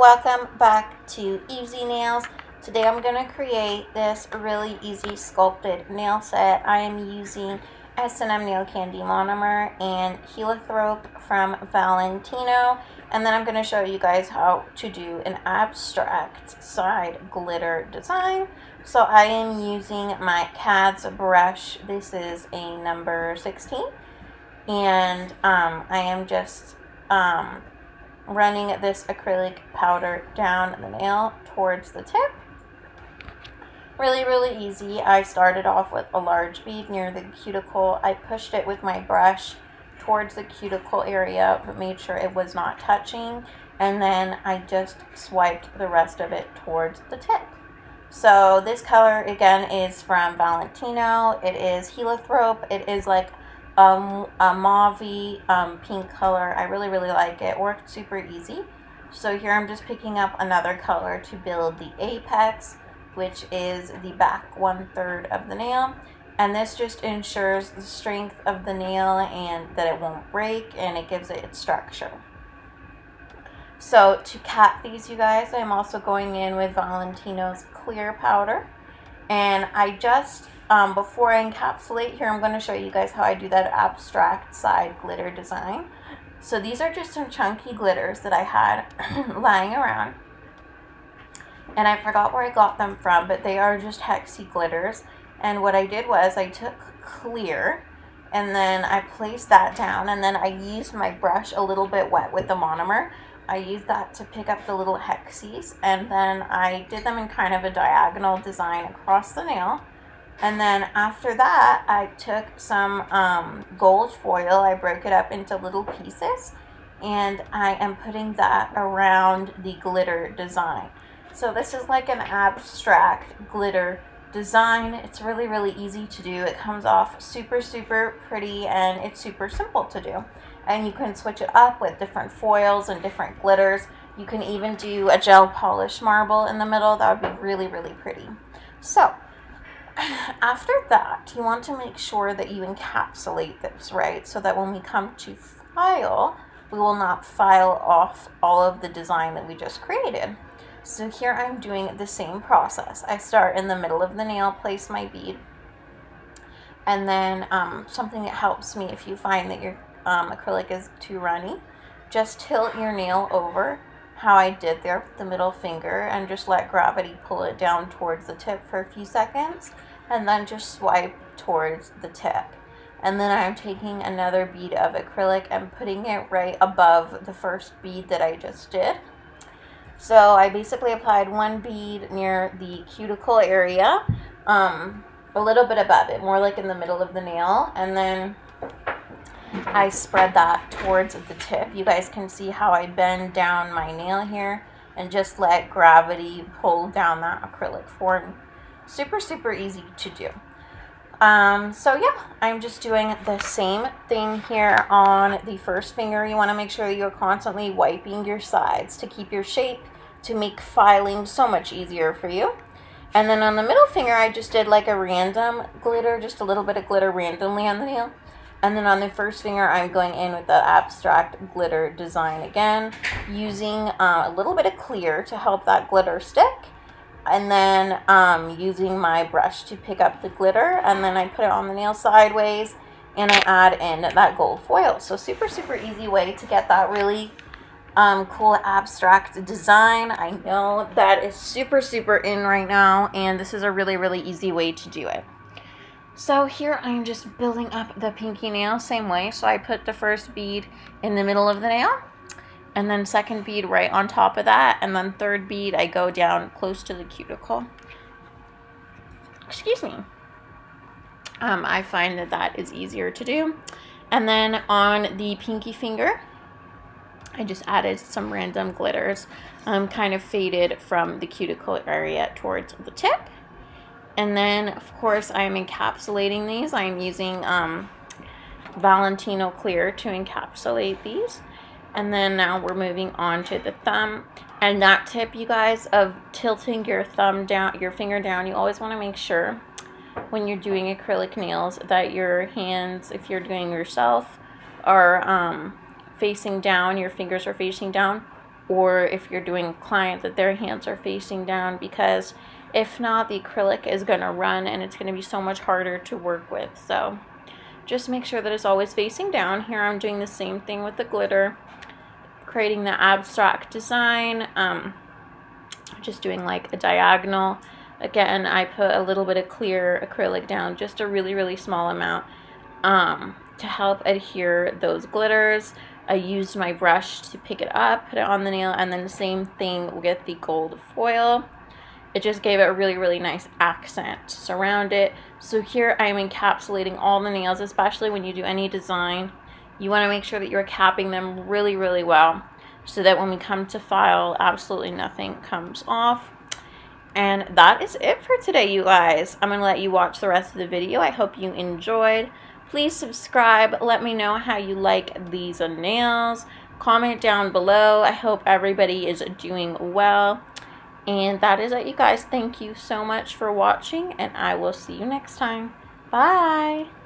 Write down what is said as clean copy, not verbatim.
welcome back to Easy Nails. Today I'm going to create this really easy sculpted nail set. I am using s&mnailcandi monomer and heliotrope from Valentino, and then I'm going to show you guys how to do an abstract side glitter design. So I am using my CAD's brush. This is a number 16, and I am just running this acrylic powder down the nail towards the tip. Really easy. I started off with a large bead near the cuticle. I pushed it with my brush towards the cuticle area, but made sure it was not touching, and then I just swiped the rest of it towards the tip. So this color again is from Valentino. It is heliotrope. It is like a mauve pink color. I really like it. Worked super easy. So here I'm just picking up another color to build the apex, which is the back 1/3 of the nail, and this just ensures the strength of the nail and that it won't break, and it gives it its structure. So to cap these, you guys, I'm also going in with Valentino's clear powder, and I just before I encapsulate here, I'm going to show you guys how I do that abstract side glitter design. So these are just some chunky glitters that I had lying around, and I forgot where I got them from, but they are just hexy glitters. And what I did was I took clear, and then I placed that down, and then I used my brush a little bit wet with the monomer. I used that to pick up the little hexies, and then I did them in kind of a diagonal design across the nail. And then after that, I took some gold foil. I broke it up into little pieces, and I am putting that around the glitter design. So this is like an abstract glitter design. It's really easy to do. It comes off super pretty, and it's super simple to do. And you can switch it up with different foils and different glitters. You can even do a gel polish marble in the middle. That would be really pretty. So after that, you want to make sure that you encapsulate this, right? So that when we come to file, we will not file off all of the design that we just created. So here I'm doing the same process. I start in the middle of the nail, place my bead, and then something that helps me if you find that your acrylic is too runny, just tilt your nail over how I did there with the middle finger, and just let gravity pull it down towards the tip for a few seconds, and then just swipe towards the tip. And then I'm taking another bead of acrylic and putting it right above the first bead that I just did. So I basically applied one bead near the cuticle area, a little bit above it, more like in the middle of the nail, and then I spread that towards the tip. You guys can see how I bend down my nail here and just let gravity pull down that acrylic for me. Super easy to do. So yeah, I'm just doing the same thing here on the first finger. You want to make sure you're constantly wiping your sides to keep your shape, to make filing so much easier for you. And then on the middle finger, I just did like a random glitter, just a little bit of glitter randomly on the nail. And then on the first finger, I'm going in with the abstract glitter design again, using a little bit of clear to help that glitter stick. And then using my brush to pick up the glitter, and then I put it on the nail sideways, and I add in that gold foil. So super easy way to get that really cool abstract design. I know that is super in right now, and this is a really easy way to do it. So here I'm just building up the pinky nail same way. So I put the first bead in the middle of the nail, and then second bead right on top of that, and then third bead I go down close to the cuticle. Excuse me. I find that is easier to do. And then on the pinky finger, I just added some random glitters, kind of faded from the cuticle area towards the tip. And then, of course, I'm encapsulating these. I'm using Valentino Clear to encapsulate these. And then now we're moving on to the thumb. And that tip, you guys, of tilting your thumb down, your finger down, you always want to make sure when you're doing acrylic nails that your hands, if you're doing yourself, are facing down, your fingers are facing down. or if you're doing a client that their hands are facing down, because if not, the acrylic is going to run and it's going to be so much harder to work with. So just make sure that it's always facing down. Here I'm doing the same thing with the glitter, creating the abstract design, just doing like a diagonal. Again, I put a little bit of clear acrylic down, just a really small amount, to help adhere those glitters. I used my brush to pick it up, put it on the nail, and then the same thing with the gold foil. It just gave it a really nice accent to surround it. So here I am encapsulating all the nails, especially when you do any design. You want to make sure that you're capping them really well, so that when we come to file, absolutely nothing comes off. And that is it for today, you guys. I'm going to let you watch the rest of the video. I hope you enjoyed. Please subscribe. Let me know how you like these nails. Comment down below. I hope everybody is doing well. And that is it, you guys. Thank you so much for watching, and I will see you next time. Bye.